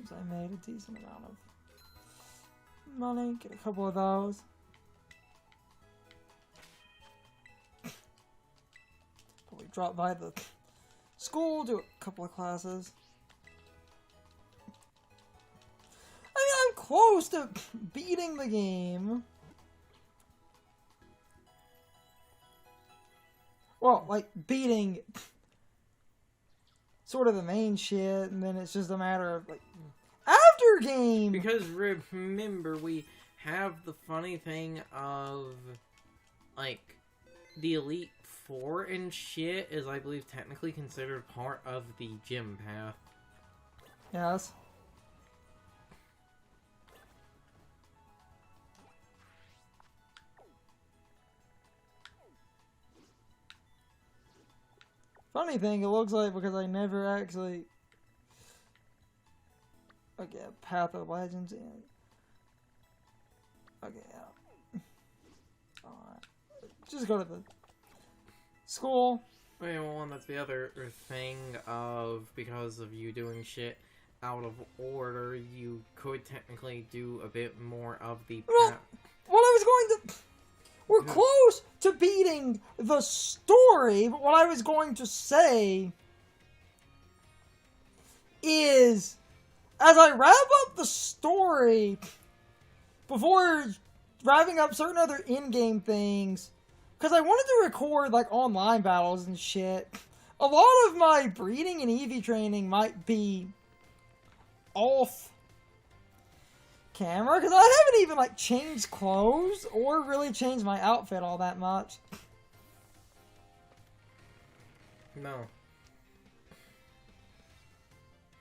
games, I made a decent amount of money. Get a couple of those. Probably drop by the school, do a couple of classes. I mean, I'm close to beating the game. Well, like, beating sort of the main shit, and then it's just a matter of, like, after game! Because remember, we have the funny thing of, like, the Elite Four and shit is, I believe, technically considered part of the gym path. Yes. Funny thing, it looks like, because I never actually... Okay, Path of Legends in. Okay, yeah. Alright. Just go to the school. Well, and that's the other thing of, because of you doing shit out of order, you could technically do a bit more of the... Well, what I was going to... We're close to beating the story, but what I was going to say is, as I wrap up the story, before wrapping up certain other in-game things, because I wanted to record, like, online battles and shit, a lot of my breeding and EV training might be off camera, because I haven't even, like, changed clothes or really changed my outfit all that much. No.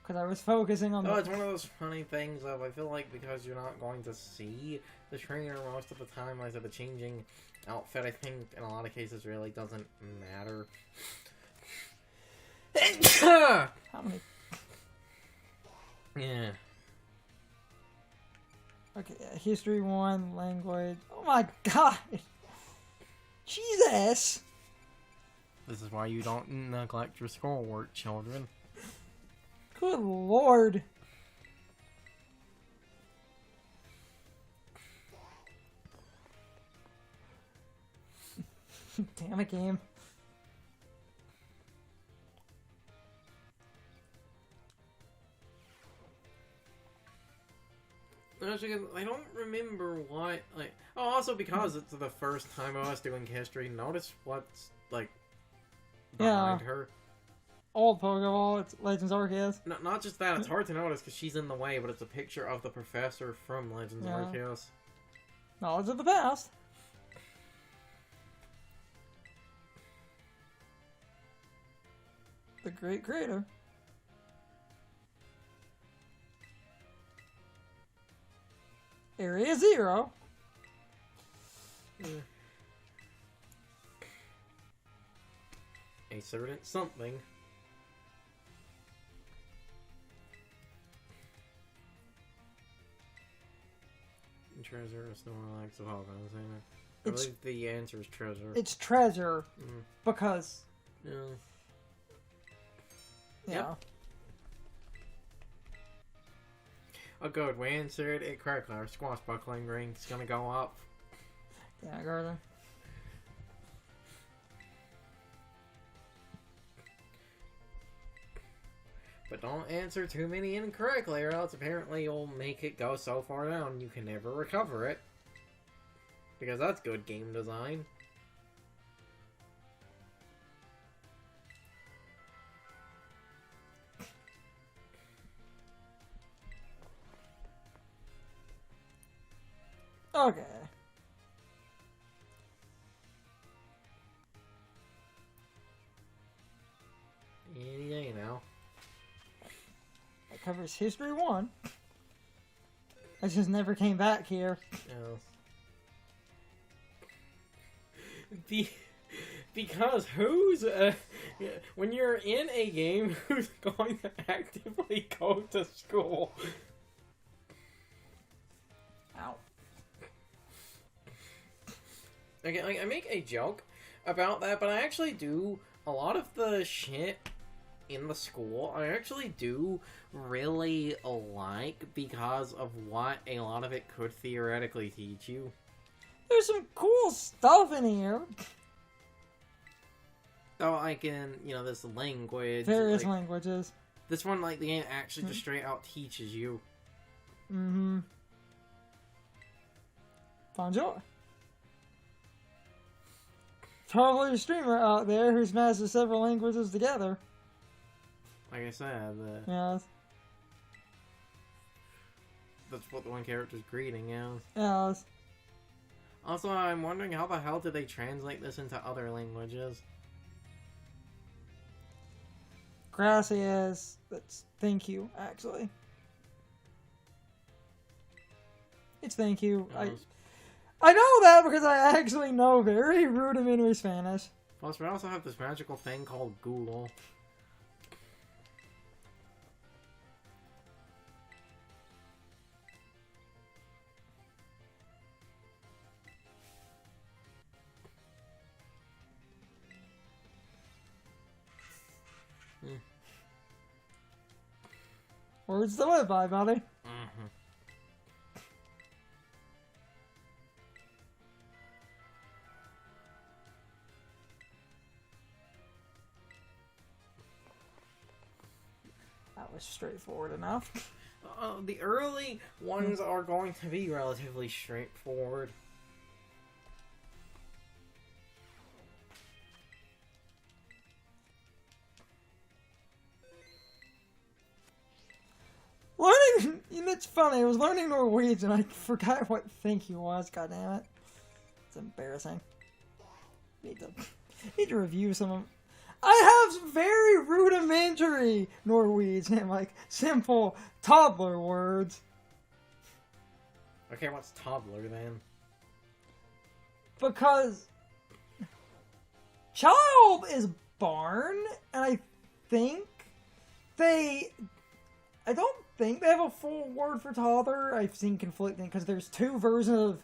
Because I was focusing on it's one of those funny things of, I feel like because you're not going to see the trainer most of the time, like I said, the changing outfit, I think, in a lot of cases, really doesn't matter. How many? Yeah. Okay, History 1, Language. Oh my god! Jesus! This is why you don't neglect your schoolwork, children. Good lord. Damn it, game. I don't remember what, like... Oh, also because it's the first time I was doing history, notice what's, like, behind her. Old Pokeball, it's Legends Arceus. Not just that, it's hard to notice because she's in the way, but it's a picture of the professor from Legends Arceus. Knowledge of the past. The great creator. Area 0. A certain something. Treasure, Snorlax, of Hawkeye, I believe the answer is treasure. It's treasure. Because... Yeah. Yeah. Yep. Oh good, we answered it correctly. Our swashbuckling ring's gonna go up. Yeah, Garden. But don't answer too many incorrectly, or else apparently you'll make it go so far down you can never recover it. Because that's good game design. Okay. Any day now. That covers History 1. I just never came back here. No. Because who's when you're in a game, who's going to actively go to school? Ow. Okay, like, I make a joke about that, but I actually do a lot of the shit in the school, I actually do really like because of what a lot of it could theoretically teach you. There's some cool stuff in here. So, like in, this language. Various languages. This one, like, the game actually just straight out teaches you. Mm-hmm. Bonjour. Probably a streamer out there who's mastered several languages together. Like I said, Yes. that's what the one character's greeting is. Yes. Also, I'm wondering how the hell did they translate this into other languages? Gracias. That's thank you, actually. It's thank you. I know that because I actually know very rudimentary Spanish. Plus, we also have this magical thing called Google. Words to live by, buddy. Mm-hmm. That was straightforward enough. The early ones are going to be relatively straightforward. Learning, it's funny, I was learning Norwegian, I forgot what thank you was, god damn it. It's embarrassing. Need to review some of... I have very rudimentary Norwegian, like, simple toddler words. Okay, what's toddler then? Because... child is barn, and I think they... I don't think they have a full word for toddler. I've seen conflicting because there's two versions of...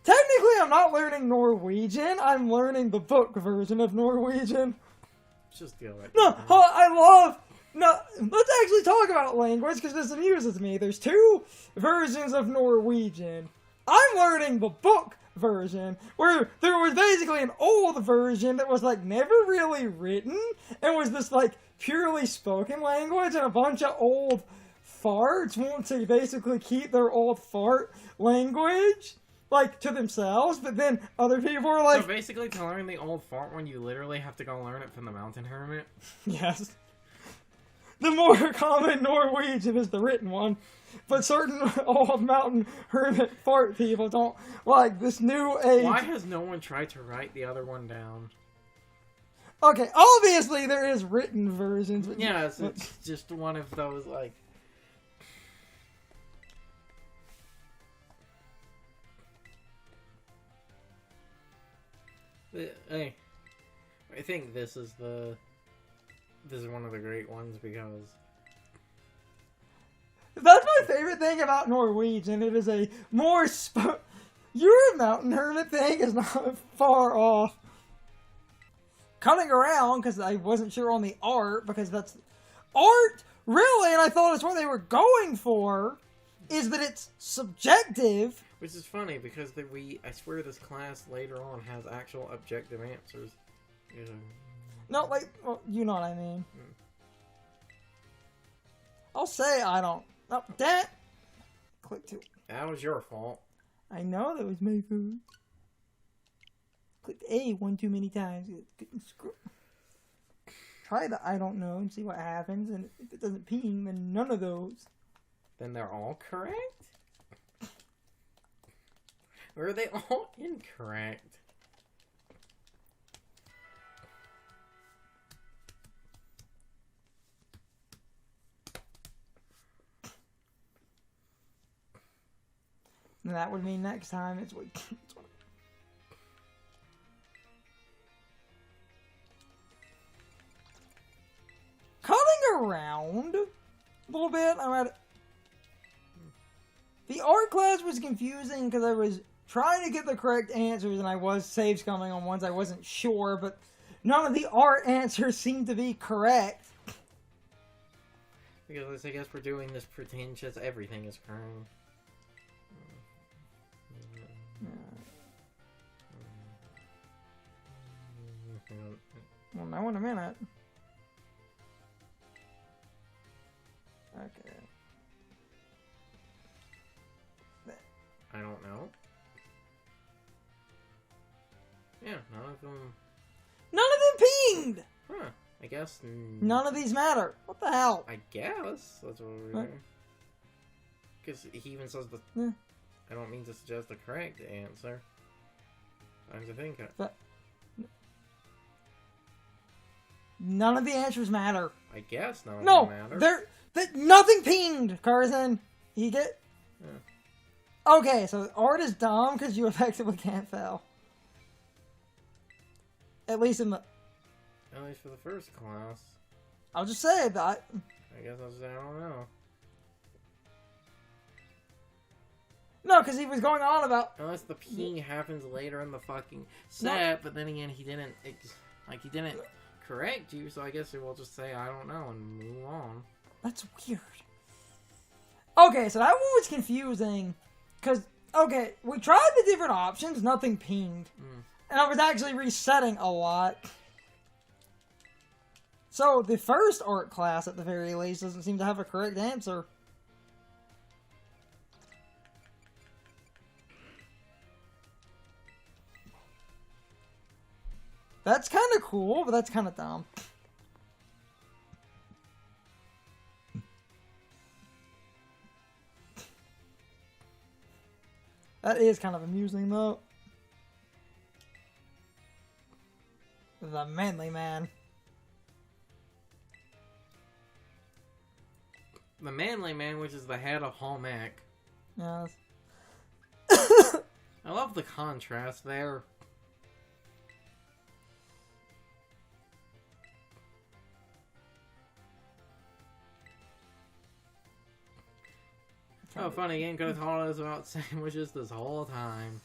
Technically, I'm not learning Norwegian. I'm learning the book version of Norwegian. Just deal with it. No, I love... No, let's actually talk about language because this amuses me. There's two versions of Norwegian. I'm learning the book version where there was basically an old version that was like never really written and was this like purely spoken language, and a bunch of old farts want to basically keep their old fart language like to themselves, but then other people are like, so basically to learn the old fart one, you literally have to go learn it from the mountain hermit. yes, the more common Norwegian is the written one, but certain old mountain hermit fart people don't like this new age. Why has no one tried to write the other one down? Okay, obviously there is written versions, but yeah, it's just one of those, like... Hey, I think this is one of the great ones because... That's my favorite thing about Norwegian. It is a more your mountain hermit thing is not far off. Cutting around, because I wasn't sure on the art, because that's... Art, really, and I thought it's what they were going for, is that it's subjective. Which is funny, because I swear this class later on has actual objective answers. Yeah. No, like, well, you know what I mean. I'll say I don't... Oh, that... Click to... That was your fault. I know that was my fault. Click A one too many times. Try the I don't know and see what happens, and if it doesn't ping, then none of those. Then they're all correct? Or are they all incorrect? And that would mean next time it's what... Cutting around a little bit, the art class was confusing because I was trying to get the correct answers and I was save scumming on ones I wasn't sure, but none of the art answers seemed to be correct. Because I guess we're doing this pretentious everything is current. Well, now in a minute. Okay. I don't know. Yeah, none of them. None of them pinged! Huh. I guess. None of these matter. What the hell? I guess that's what we're doing. Because he even says the. Yeah. I don't mean to suggest the correct answer. Time to think it. But none of the answers matter. I guess none of No, them matter. nothing pinged, Carson. You get. Yeah. Okay, so art is dumb because you effectively can't fail. At least in the. At least for the first class. I'll just say that. I guess I'll say I don't know. No, because he was going on about. Unless the peeing happens later in the fucking set, but then again, he didn't correct you, so I guess we'll just say I don't know and move on. That's weird. Okay, so that one was confusing. Because, okay, we tried the different options, nothing pinged. And I was actually resetting a lot. So, the first art class, at the very least, doesn't seem to have a correct answer. That's kind of cool, but that's kind of dumb. That is kind of amusing, though. The manly man. The manly man, which is the head of Hallmark. Yes. I love the contrast there. Oh, funny, again, could have taught us about sandwiches this whole time.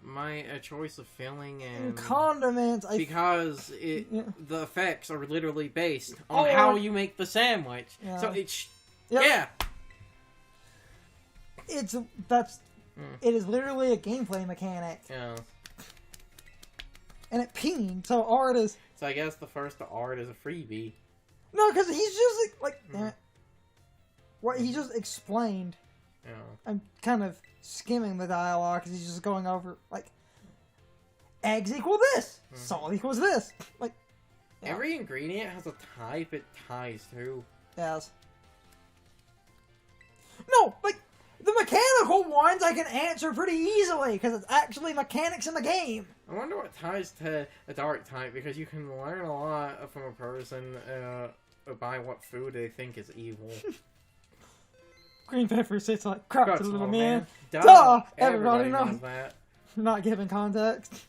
My choice of filling and condiments. Because the effects are literally based on how you make the sandwich. Yeah. So it's it is literally a gameplay mechanic. Yeah. And it pinged, so art is. So I guess the first art is a freebie. No, because he's just what he just explained. Yeah. I'm kind of skimming the dialogue because he's just going over eggs equal this, salt equals this. Every ingredient has a type it ties to. Yes. No, the mechanical ones I can answer pretty easily because it's actually mechanics in the game. I wonder what ties to a dark type, because you can learn a lot from a person by what food they think is evil. Green pepper sits like crap to the little man. Duh! Everybody knows knows that. Not giving context.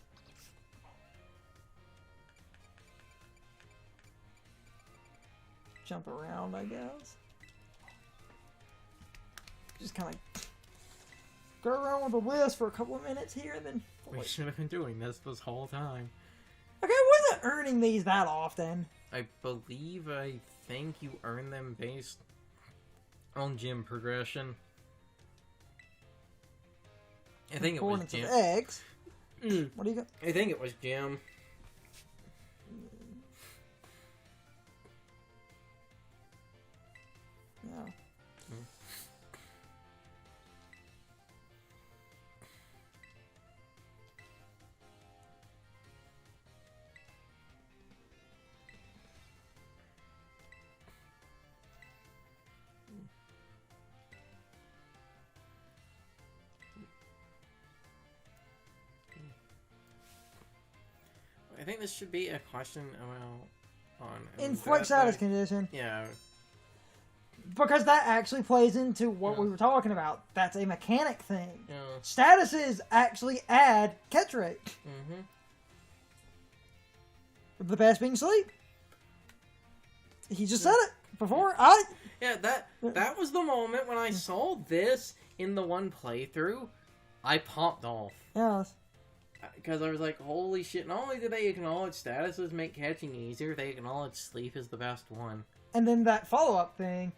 Jump around, I guess. Just kind of go around with a list for a couple of minutes here, and then. We should have been doing this whole time. Okay, I wasn't earning these that often. I think you earn them based on gym progression. I think it was gym. Eggs. What do you got? I think it was gym. Yeah. I think this should be a question on Inflict status condition. Yeah. Because that actually plays into what we were talking about. That's a mechanic thing. Yeah. Statuses actually add catch rate. Mm-hmm. The best being sleep. He just said it before. Yeah, that was the moment when I saw this in the one playthrough. I popped off. Yes. Because I was like, holy shit, not only do they acknowledge statuses make catching easier, they acknowledge sleep is the best one. And then that follow-up thing.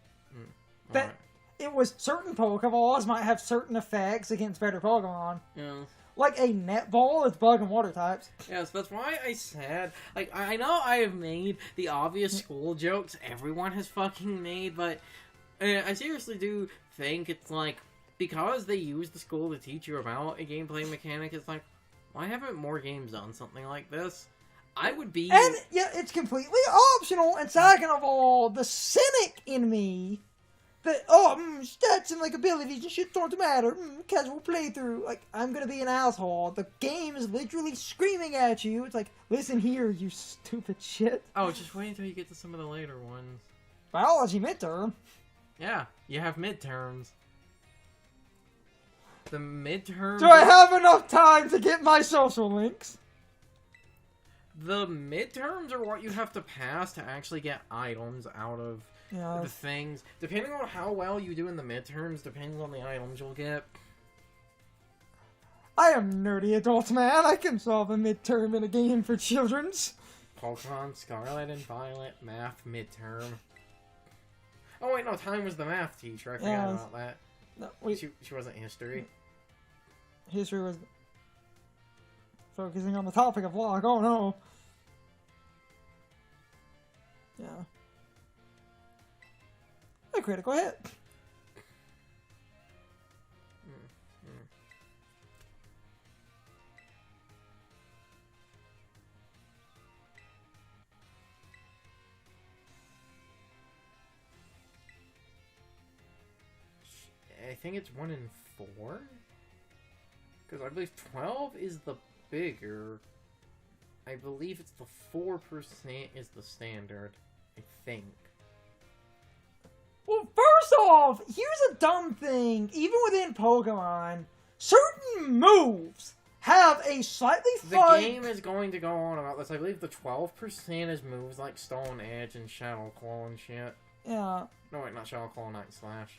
That Right. it was certain Pokeballs might have certain effects against better Pokemon. Yeah. Like a netball with bug and water types. Yes, that's why I said, like, I know I have made the obvious school jokes everyone has fucking made, but I seriously do think it's like, because they use the school to teach you about a gameplay mechanic, it's like, why haven't more games done something like this? I would be... And, yeah, it's completely optional, and second of all, the cynic in me, that, stats and, like, abilities and shit don't matter, casual playthrough, like, I'm gonna be an asshole. The game is literally screaming at you. It's like, listen here, you stupid shit. Oh, just wait until you get to some of the later ones. Biology midterm. Yeah, you have midterms. The midterms... Do I have enough time to get my social links? The midterms are what you have to pass to actually get items out of the things. Depending on how well you do in the midterms, depends on the items you'll get. I am nerdy adult man. I can solve a midterm in a game for children's. Pokemon Scarlet and Violet math midterm. Oh wait, no, Time was the math teacher. I forgot about that. No, wait. She wasn't history. History was focusing on the topic of log. Oh no. Yeah. A critical hit. I think it's 1 in 4? Because I believe 12 is the bigger. I believe it's the 4% is the standard. I think. Well, first off, here's a dumb thing. Even within Pokemon, certain moves have a slightly The game is going to go on about this. I believe the 12% is moves like Stone Edge and Shadow Claw and shit. Yeah. No, wait, not Shadow Claw, Night Slash.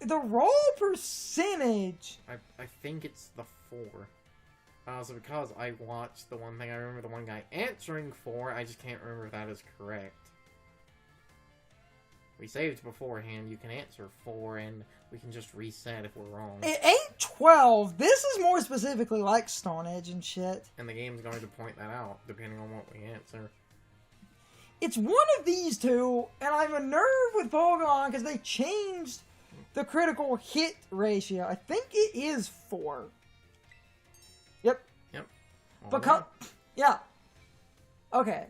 The raw percentage. I think it's the 4. So because I watched the one thing, I remember the one guy answering 4, I just can't remember if that is correct. We saved beforehand, you can answer 4, and we can just reset if we're wrong. It ain't 12. This is more specifically like Stone Edge and shit. And the game's going to point that out, depending on what we answer. It's one of these two, and I'm a nerd with Pokemon because they changed the critical hit ratio. I think it is 4. Yep. Because, yeah. Okay.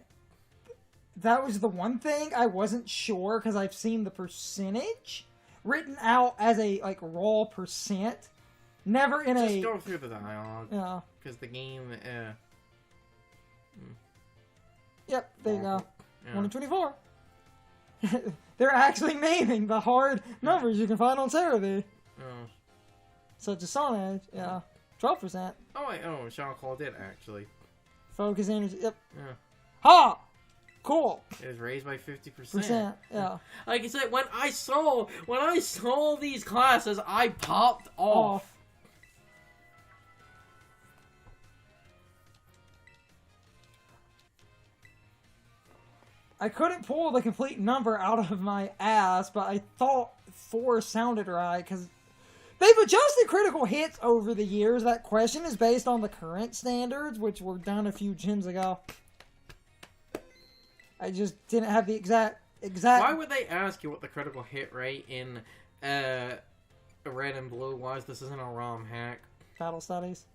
That was the one thing I wasn't sure because I've seen the percentage written out as a, like, raw percent. Never in Just go through the dialogue. Yeah. Because the game, Yep, there you go. Yeah. 1 in 24. They're actually naming the hard numbers you can find on Cerebi. Oh. Such as Stone Edge, yeah. 12%. Oh, wait, Shadow Claw did, actually. Focus energy, yep. Yeah. Ha! Cool. It was raised by 50%. Percent, yeah. Like I said, when I saw these classes, I popped off. I couldn't pull the complete number out of my ass, but I thought 4 sounded right, because they've adjusted critical hits over the years. That question is based on the current standards, which were done a few gens ago. I just didn't have the exact... Why would they ask you what the critical hit rate in Red and Blue was? This isn't a ROM hack. Battle studies.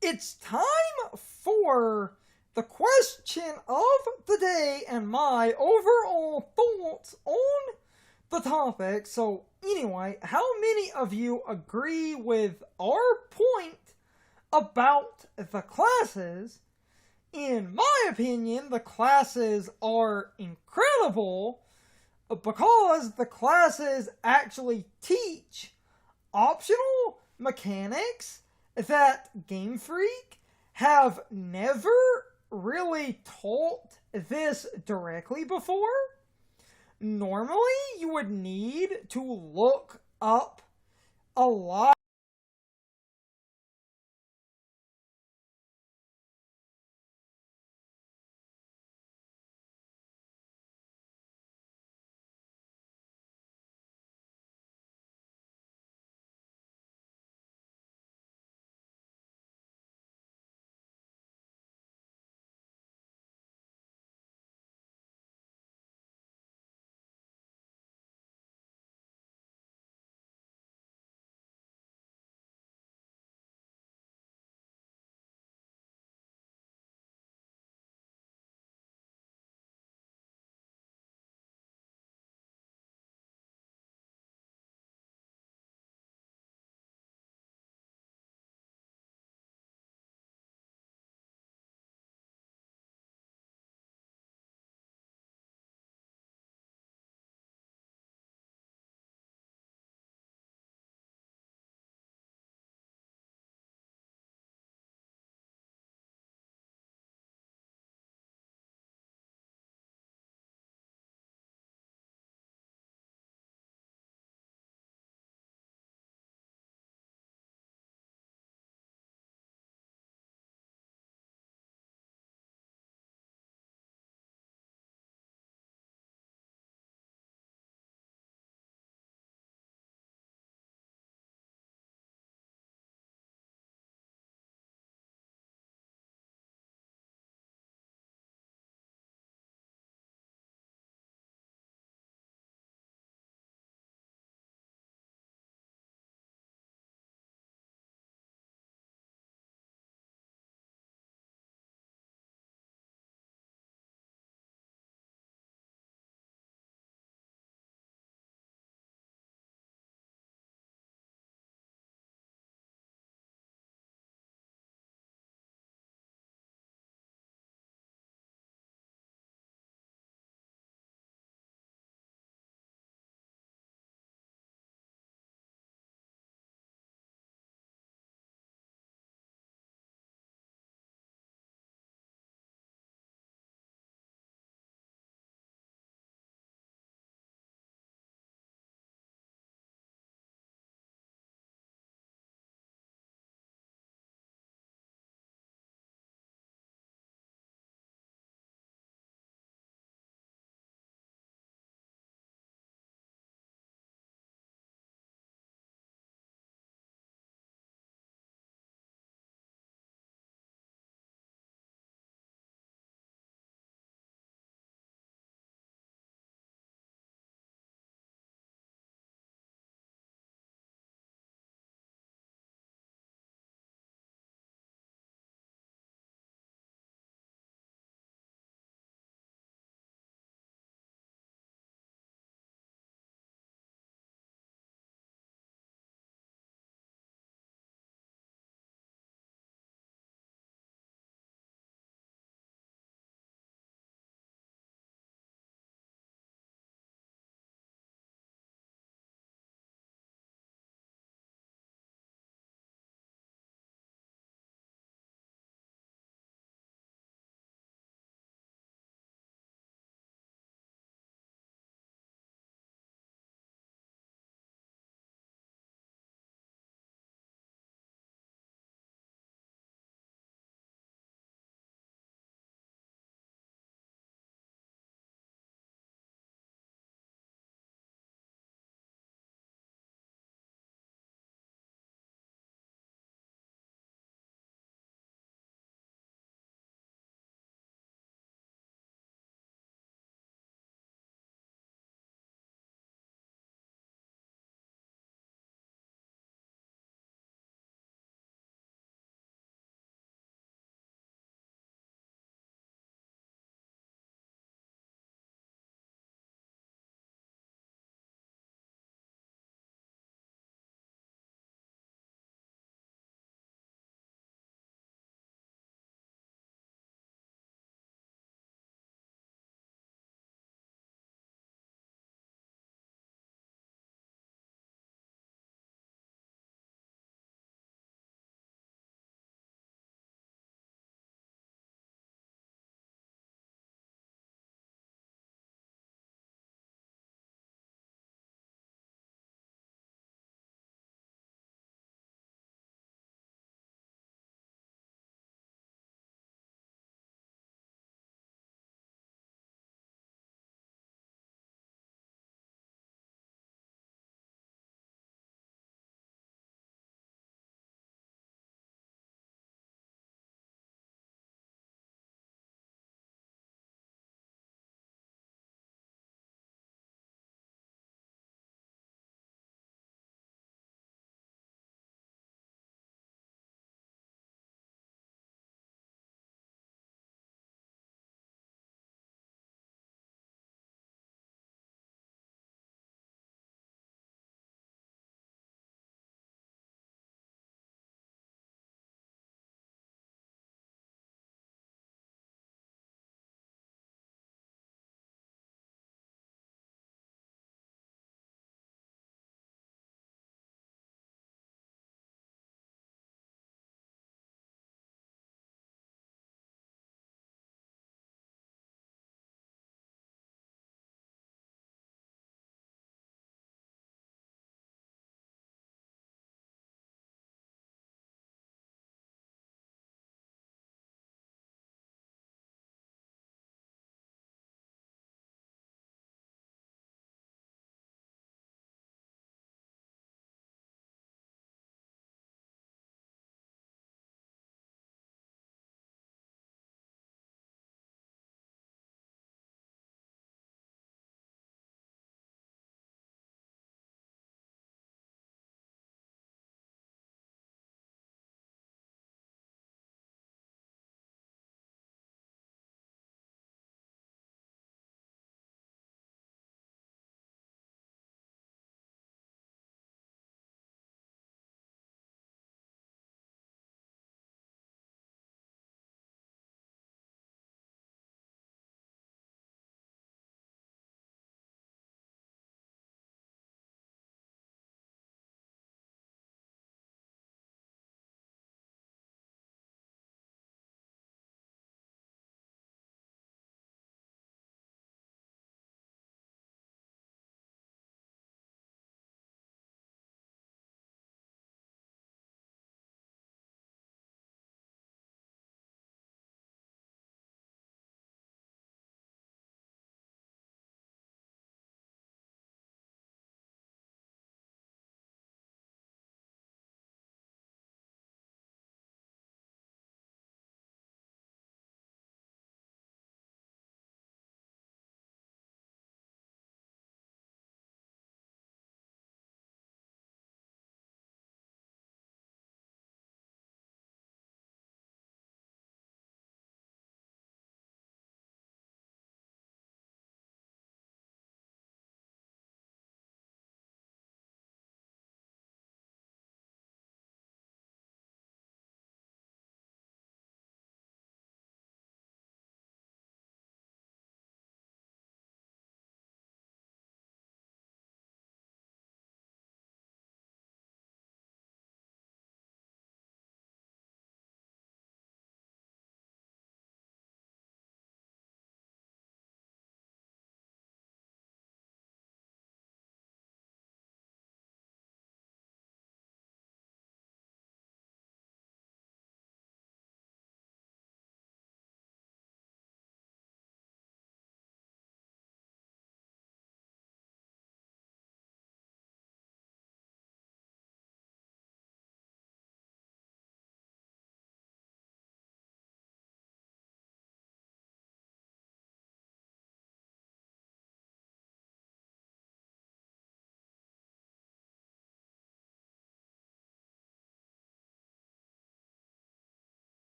It's time for the question of the day and my overall thoughts on the topic. So anyway, how many of you agree with our point about the classes? In my opinion, the classes are incredible because the classes actually teach optional mechanics that Game Freak have never really taught this directly before. Normally, you would need to look up a lot